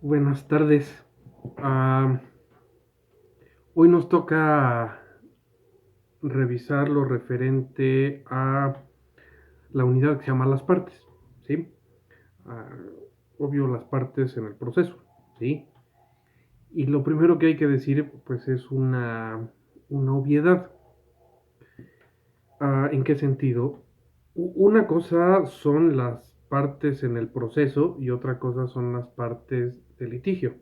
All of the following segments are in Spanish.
Buenas tardes. Ah, Hoy nos toca revisar lo referente a la unidad que se llama las partes, ¿sí? Ah, Obvio, las partes en el proceso, ¿sí? Y lo primero que hay que decir, pues, es una obviedad. ¿En qué sentido? Una cosa son las partes en el proceso y otra cosa son las partes del litigio.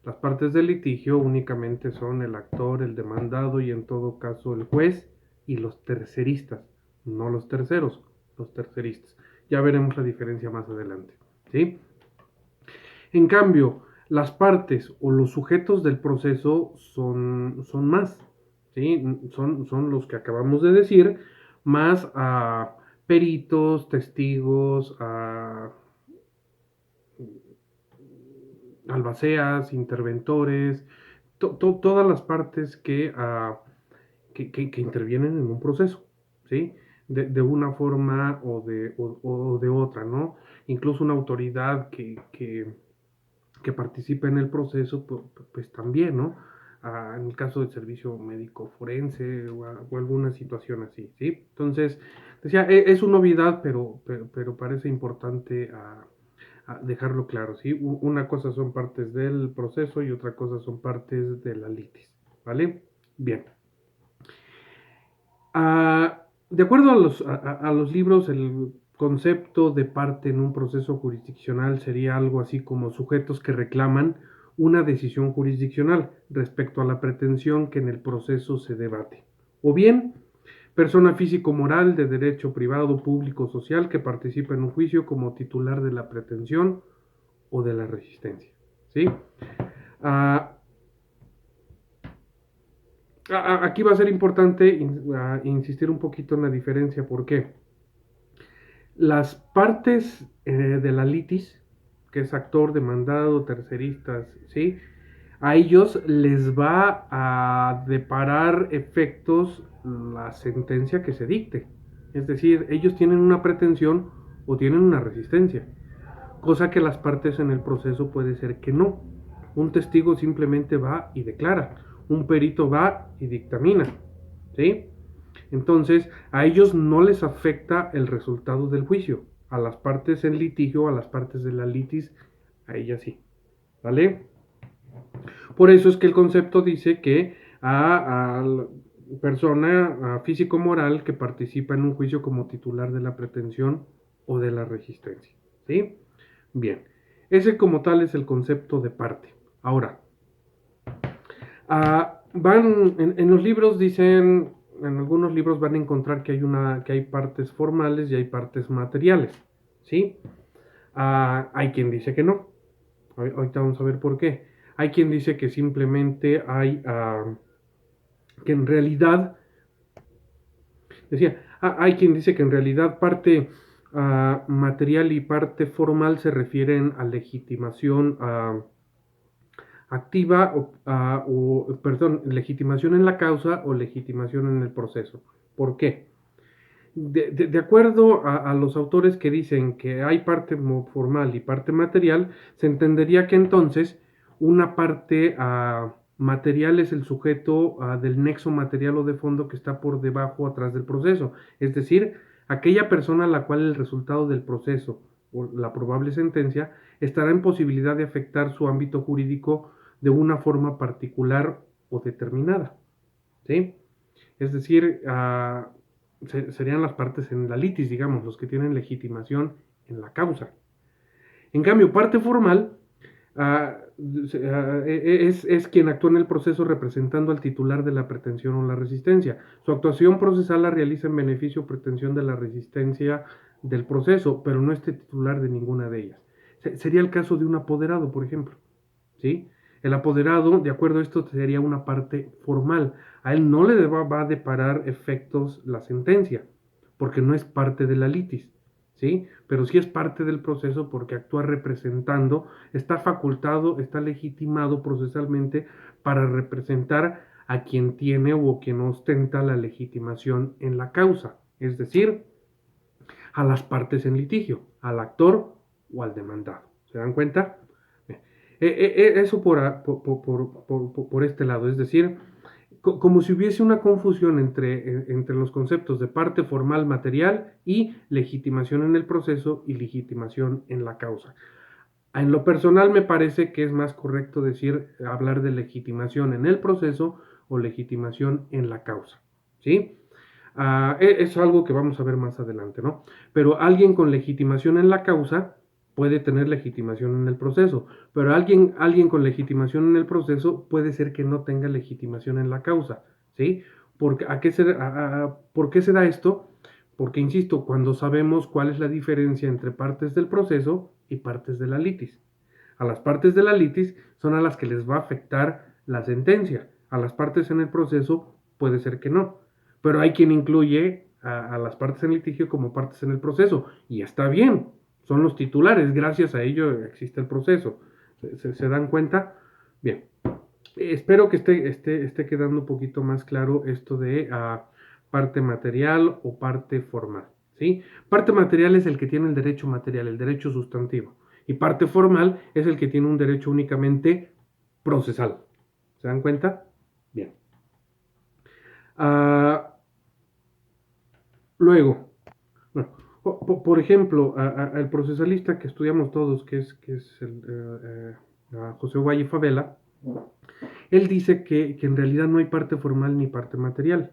Las partes del litigio únicamente son el actor, el demandado y en todo caso el juez y los terceristas, no los terceros, los terceristas. Ya veremos la diferencia más adelante, ¿sí? En cambio, las partes o los sujetos del proceso son más, ¿sí? Son los que acabamos de decir, más a peritos, testigos, a albaceas, interventores, todas las partes que intervienen en un proceso, ¿sí? De una forma o de otra, ¿no? Incluso una autoridad que participe en el proceso, pues también, ¿no? En el caso del servicio médico forense o alguna situación así, ¿sí? Entonces, decía, es una novedad, pero parece importante a dejarlo claro, ¿sí? Una cosa son partes del proceso y otra cosa son partes de la litis, ¿vale? Bien. De acuerdo a los libros, el concepto de parte en un proceso jurisdiccional sería algo así como sujetos que reclaman una decisión jurisdiccional respecto a la pretensión que en el proceso se debate. O bien, persona físico-moral de derecho privado, público, social que participa en un juicio como titular de la pretensión o de la resistencia. ¿Sí? Ah, Aquí va a ser importante insistir un poquito en la diferencia. ¿Por qué? Las partes de la litis, que es actor, demandado, terceristas, ¿sí? A ellos les va a deparar efectos la sentencia que se dicte. Es decir, ellos tienen una pretensión o tienen una resistencia, cosa que las partes en el proceso puede ser que no. Un testigo simplemente va y declara, un perito va y dictamina, ¿sí? Entonces, a ellos no les afecta el resultado del juicio. A las partes en litigio, a las partes de la litis, a ellas sí. ¿Vale? Por eso es que el concepto dice que a la persona físico-moral que participa en un juicio como titular de la pretensión o de la resistencia. ¿Sí? Bien. Ese como tal es el concepto de parte. Ahora, en los libros dicen, en algunos libros van a encontrar que hay partes formales y hay partes materiales, ¿sí? Hay quien dice que no. Ahorita vamos a ver por qué. Hay quien dice que simplemente que en realidad, decía, hay quien dice que en realidad parte material y parte formal se refieren a legitimación activa perdón, legitimación en la causa o legitimación en el proceso. ¿Por qué? De acuerdo a los autores que dicen que hay parte formal y parte material, se entendería que entonces una parte material es el sujeto del nexo material o de fondo que está por debajo o atrás del proceso. Es decir, aquella persona a la cual el resultado del proceso o la probable sentencia estará en posibilidad de afectar su ámbito jurídico de una forma particular o determinada. ¿Sí? Es decir, serían las partes en la litis, digamos, los que tienen legitimación en la causa. En cambio, parte formal es quien actúa en el proceso representando al titular de la pretensión o la resistencia. Su actuación procesal la realiza en beneficio o pretensión de la resistencia del proceso, pero no es titular de ninguna de ellas. Sería el caso de un apoderado, por ejemplo. ¿Sí? El apoderado, de acuerdo a esto, sería una parte formal. A él no le va a deparar efectos la sentencia, porque no es parte de la litis, ¿sí? Pero sí es parte del proceso porque actúa representando, está facultado, está legitimado procesalmente para representar a quien tiene o quien ostenta la legitimación en la causa, es decir, a las partes en litigio, al actor o al demandado. ¿Se dan cuenta? Eso por este lado, es decir, como si hubiese una confusión entre los conceptos de parte formal material y legitimación en el proceso y legitimación en la causa. En lo personal me parece que es más correcto hablar de legitimación en el proceso o legitimación en la causa, ¿sí? Es algo que vamos a ver más adelante, ¿no? Pero alguien con legitimación en la causa puede tener legitimación en el proceso, pero alguien con legitimación en el proceso puede ser que no tenga legitimación en la causa, ¿sí? ¿Por qué se da esto? Porque, insisto, cuando sabemos cuál es la diferencia entre partes del proceso y partes de la litis. A las partes de la litis son a las que les va a afectar la sentencia. A las partes en el proceso puede ser que no. Pero hay quien incluye a las partes en litigio como partes en el proceso. Y está bien, son los titulares, gracias a ello existe el proceso. ¿Se dan cuenta? Bien, espero que esté quedando un poquito más claro esto de parte material o parte formal. ¿Sí? Parte material es el que tiene el derecho material, el derecho sustantivo. Y parte formal es el que tiene un derecho únicamente procesal. ¿Se dan cuenta? Bien. Ah, luego, bueno, por ejemplo, el procesalista que estudiamos todos, que es José Valle Favela, él dice que en realidad no hay parte formal ni parte material.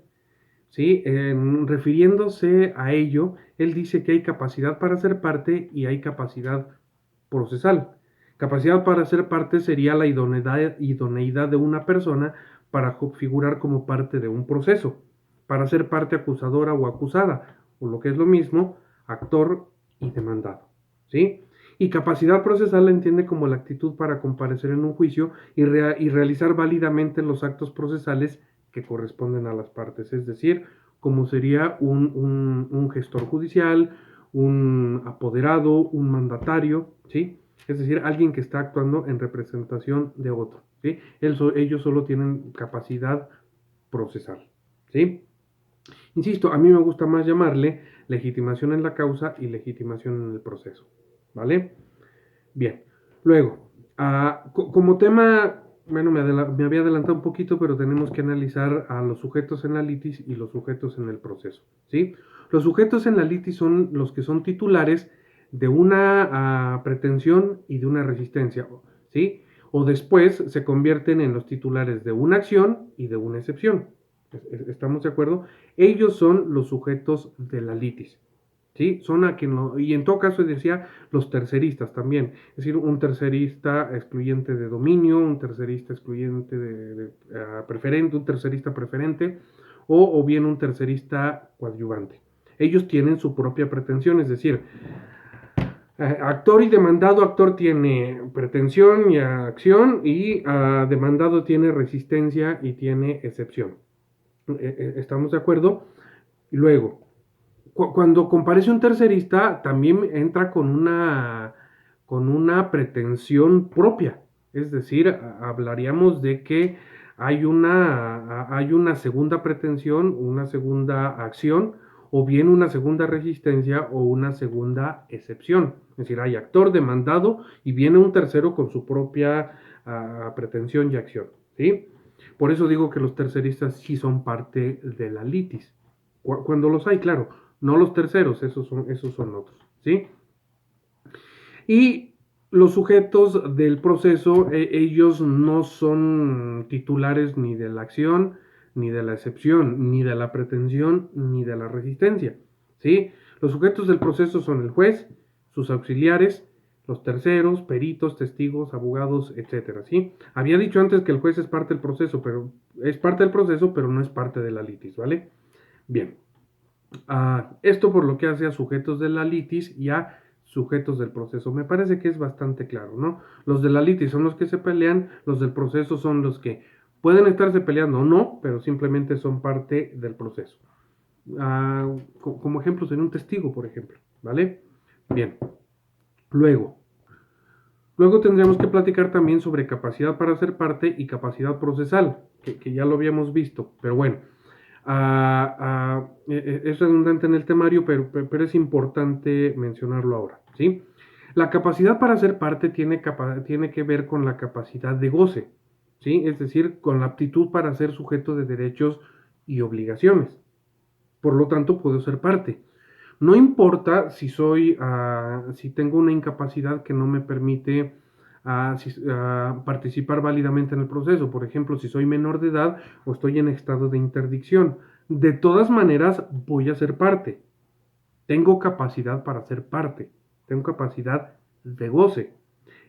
¿Sí? Refiriéndose a ello, él dice que hay capacidad para ser parte y hay capacidad procesal. Capacidad para ser parte sería la idoneidad de una persona para figurar como parte de un proceso, para ser parte acusadora o acusada, o lo que es lo mismo, actor y demandado. ¿Sí? Y capacidad procesal la entiende como la actitud para comparecer en un juicio y realizar válidamente los actos procesales que corresponden a las partes, es decir, como sería un gestor judicial, un apoderado, un mandatario, ¿sí? Es decir, alguien que está actuando en representación de otro, ¿sí? Ellos solo tienen capacidad procesal, ¿sí? Insisto, a mí me gusta más llamarle legitimación en la causa y legitimación en el proceso, ¿vale? Bien, luego, como tema, bueno, me había adelantado un poquito, pero tenemos que analizar a los sujetos en la litis y los sujetos en el proceso, ¿sí? Los sujetos en la litis son los que son titulares de una pretensión y de una resistencia, ¿sí? O después se convierten en los titulares de una acción y de una excepción. ¿Estamos de acuerdo? Ellos son los sujetos de la litis. ¿Sí? Son a quien y en todo caso decía los terceristas también, es decir, un tercerista excluyente de dominio, un tercerista excluyente de preferente, un tercerista preferente o bien un tercerista coadyuvante. Ellos tienen su propia pretensión, es decir, actor y demandado, actor tiene pretensión y acción y demandado tiene resistencia y tiene excepción. ¿Estamos de acuerdo? Y luego, cuando comparece un tercerista, también entra con una pretensión propia. Es decir, hablaríamos de que hay una segunda pretensión, una segunda acción, o bien una segunda resistencia o una segunda excepción. Es decir, hay actor demandado y viene un tercero con su propia pretensión y acción. ¿Sí? Por eso digo que los terceristas sí son parte de la litis. Cuando los hay, claro, no los terceros, esos son otros, ¿sí? Y los sujetos del proceso, ellos no son titulares ni de la acción, ni de la excepción, ni de la pretensión, ni de la resistencia, ¿sí? Los sujetos del proceso son el juez, sus auxiliares, los terceros, peritos, testigos, abogados, etcétera, ¿sí? Había dicho antes que el juez es parte del proceso, pero no es parte de la litis, ¿vale? Bien. Esto por lo que hace a sujetos de la litis y a sujetos del proceso. Me parece que es bastante claro, ¿no? Los de la litis son los que se pelean, los del proceso son los que pueden estarse peleando o no, pero simplemente son parte del proceso. Como ejemplo, sería un testigo, por ejemplo, ¿vale? Bien. Luego, Luego tendríamos que platicar también sobre capacidad para ser parte y capacidad procesal, que ya lo habíamos visto, pero bueno, es redundante en el temario, pero es importante mencionarlo ahora, ¿sí? La capacidad para ser parte tiene que ver con la capacidad de goce, ¿sí? Es decir, con la aptitud para ser sujeto de derechos y obligaciones. Por lo tanto, puedo ser parte. No importa si tengo una incapacidad que no me permite participar válidamente en el proceso. Por ejemplo, si soy menor de edad o estoy en estado de interdicción. De todas maneras, voy a ser parte. Tengo capacidad para ser parte. Tengo capacidad de goce.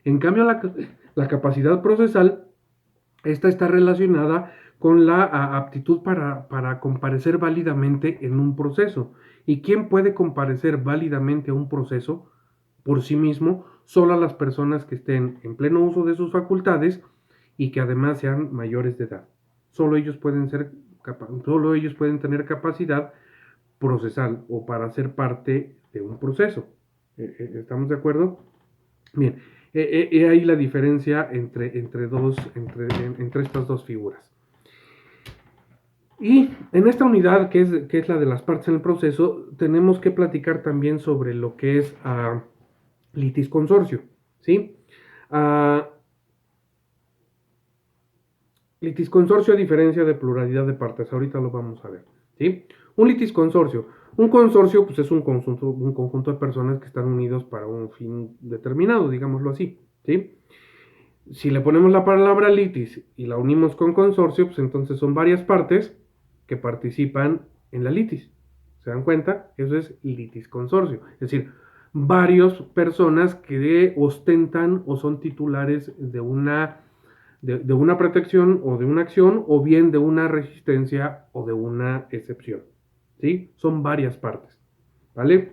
En cambio, la capacidad procesal, esta está relacionada con la aptitud para comparecer válidamente en un proceso. ¿Y quién puede comparecer válidamente a un proceso por sí mismo? Solo las personas que estén en pleno uso de sus facultades y que además sean mayores de edad. Solo ellos pueden tener capacidad procesal o para ser parte de un proceso. ¿Estamos de acuerdo? Bien, ahí la diferencia entre estas dos figuras. Y en esta unidad, que es la de las partes en el proceso, tenemos que platicar también sobre lo que es litis consorcio, ¿sí? Litis consorcio a diferencia de pluralidad de partes, ahorita lo vamos a ver, ¿sí? Un litis consorcio. Un consorcio pues, es un conjunto de personas que están unidos para un fin determinado, digámoslo así, ¿sí? Si le ponemos la palabra litis y la unimos con consorcio, pues entonces son varias partes que participan en la litis. ¿Se dan cuenta? Eso es litis consorcio. Es decir, varias personas que ostentan o son titulares de una protección o de una acción o bien de una resistencia o de una excepción. ¿Sí? Son varias partes. ¿Vale?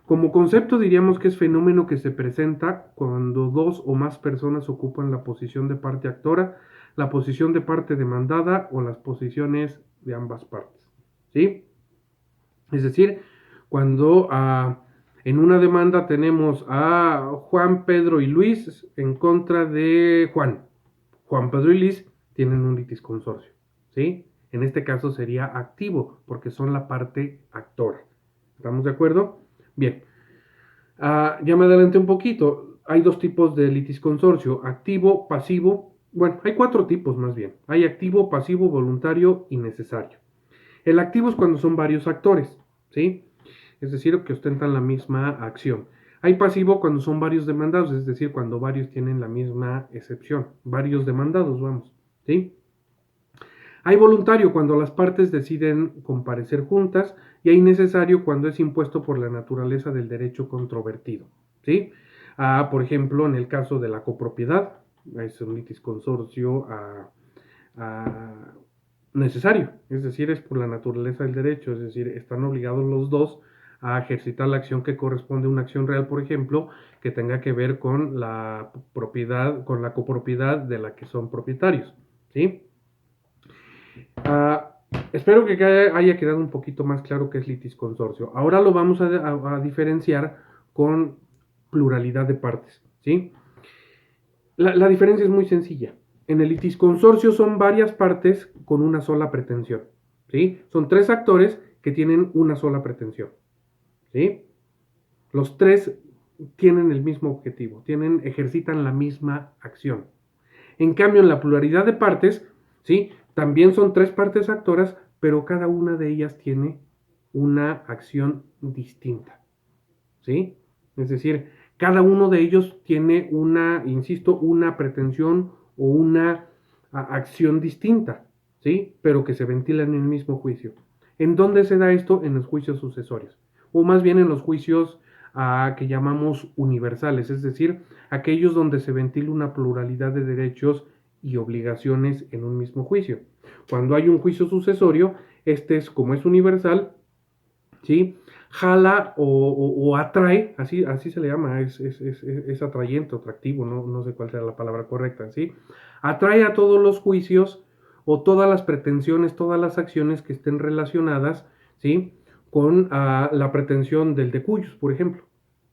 Como concepto diríamos que es fenómeno que se presenta cuando dos o más personas ocupan la posición de parte actora, la posición de parte demandada o las posiciones de ambas partes. ¿Sí? Es decir, cuando en una demanda tenemos a Juan, Pedro y Luis en contra de Juan. Juan, Pedro y Luis tienen un litis consorcio. ¿Sí? En este caso sería activo porque son la parte actora. ¿Estamos de acuerdo? Bien. Ya me adelanté un poquito. Hay dos tipos de litis consorcio, activo, pasivo. Bueno, hay cuatro tipos más bien. Hay activo, pasivo, voluntario y necesario. El activo es cuando son varios actores, ¿sí? Es decir, que ostentan la misma acción. Hay pasivo cuando son varios demandados, es decir, cuando varios tienen la misma excepción. Varios demandados, vamos, ¿sí? Hay voluntario cuando las partes deciden comparecer juntas y hay necesario cuando es impuesto por la naturaleza del derecho controvertido. ¿Sí? Por ejemplo, en el caso de la copropiedad, es un litis consorcio necesario, es decir, es por la naturaleza del derecho, es decir, están obligados los dos a ejercitar la acción que corresponde a una acción real, por ejemplo, que tenga que ver con la propiedad, con la copropiedad de la que son propietarios. ¿Sí? Espero que haya quedado un poquito más claro qué es litis consorcio. Ahora lo vamos a diferenciar con pluralidad de partes, ¿sí? La diferencia es muy sencilla. En el litis consorcio son varias partes con una sola pretensión, ¿sí? Son tres actores que tienen una sola pretensión, ¿sí? Los tres tienen el mismo objetivo, ejercitan la misma acción. En cambio, en la pluralidad de partes, ¿sí? También son tres partes actoras, pero cada una de ellas tiene una acción distinta, ¿sí? Es decir, cada uno de ellos tiene una pretensión o una acción distinta, ¿sí? Pero que se ventilan en el mismo juicio. ¿En dónde se da esto? En los juicios sucesorios, o más bien en los juicios que llamamos universales, es decir, aquellos donde se ventila una pluralidad de derechos y obligaciones en un mismo juicio. Cuando hay un juicio sucesorio, como es universal, ¿sí? Jala o atrae, así se le llama, es atrayente, atractivo, no sé cuál sea la palabra correcta, ¿sí? Atrae a todos los juicios o todas las pretensiones, todas las acciones que estén relacionadas, ¿sí? Con la pretensión del de cuyos, por ejemplo,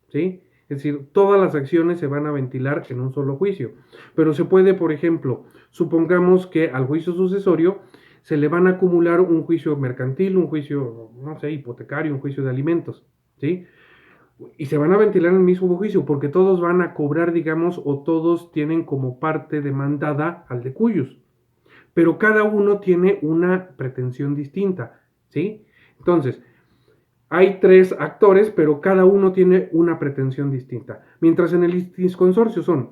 ¿sí? Es decir, todas las acciones se van a ventilar en un solo juicio. Pero se puede, por ejemplo, supongamos que al juicio sucesorio se le van a acumular un juicio mercantil, un juicio, no sé, hipotecario, un juicio de alimentos, ¿sí? y se van a ventilar en el mismo juicio porque todos van a cobrar, digamos, o todos tienen como parte demandada al de cuyos, pero cada uno tiene una pretensión distinta, ¿sí? Entonces, hay tres actores, pero cada uno tiene una pretensión distinta. Mientras en el litisconsorcio son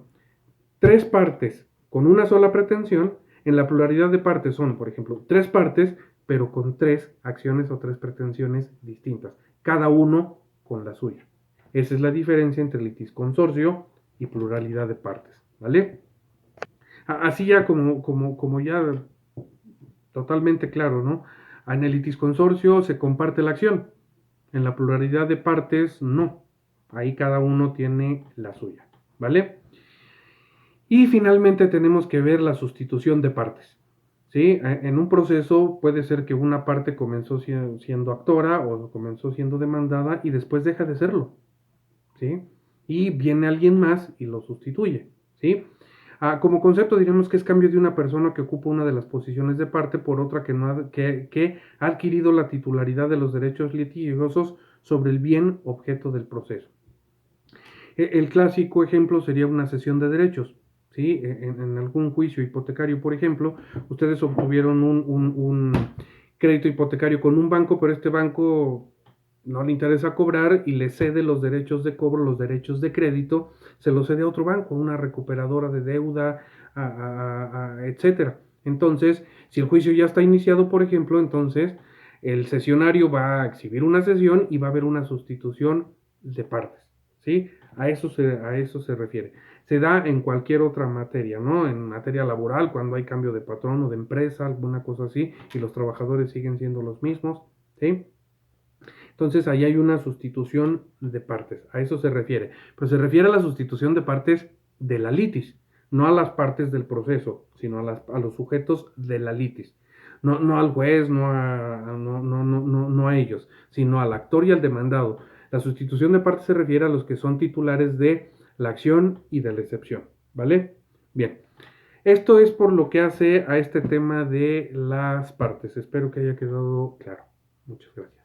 tres partes con una sola pretensión, en la pluralidad de partes son, por ejemplo, tres partes, pero con tres acciones o tres pretensiones distintas, cada uno con la suya. Esa es la diferencia entre litisconsorcio y pluralidad de partes, ¿vale? Así ya como ya totalmente claro, ¿no? En el litisconsorcio se comparte la acción, en la pluralidad de partes no. Ahí cada uno tiene la suya, ¿vale? Y finalmente tenemos que ver la sustitución de partes. ¿Sí? En un proceso puede ser que una parte comenzó siendo actora o comenzó siendo demandada y después deja de serlo. ¿Sí? Y viene alguien más y lo sustituye. ¿Sí? Como concepto diríamos que es cambio de una persona que ocupa una de las posiciones de parte por otra que ha adquirido la titularidad de los derechos litigiosos sobre el bien objeto del proceso. El clásico ejemplo sería una cesión de derechos. ¿Sí? En algún juicio hipotecario, por ejemplo, ustedes obtuvieron un crédito hipotecario con un banco, pero este banco no le interesa cobrar y le cede los derechos de cobro, los derechos de crédito, se los cede a otro banco, una recuperadora de deuda, etcétera. Entonces, si el juicio ya está iniciado, por ejemplo, entonces el cesionario va a exhibir una cesión y va a haber una sustitución de partes. ¿Sí? A eso se refiere. Se da en cualquier otra materia, ¿no? En materia laboral, cuando hay cambio de patrón o de empresa, alguna cosa así, y los trabajadores siguen siendo los mismos, ¿sí? Entonces ahí hay una sustitución de partes, a eso se refiere. Pero se refiere a la sustitución de partes de la litis, no a las partes del proceso, sino a los sujetos de la litis. No al juez, no a ellos, sino al actor y al demandado. La sustitución de partes se refiere a los que son titulares de la acción y de la excepción, ¿vale? Bien, esto es por lo que hace a este tema de las partes. Espero que haya quedado claro. Muchas gracias.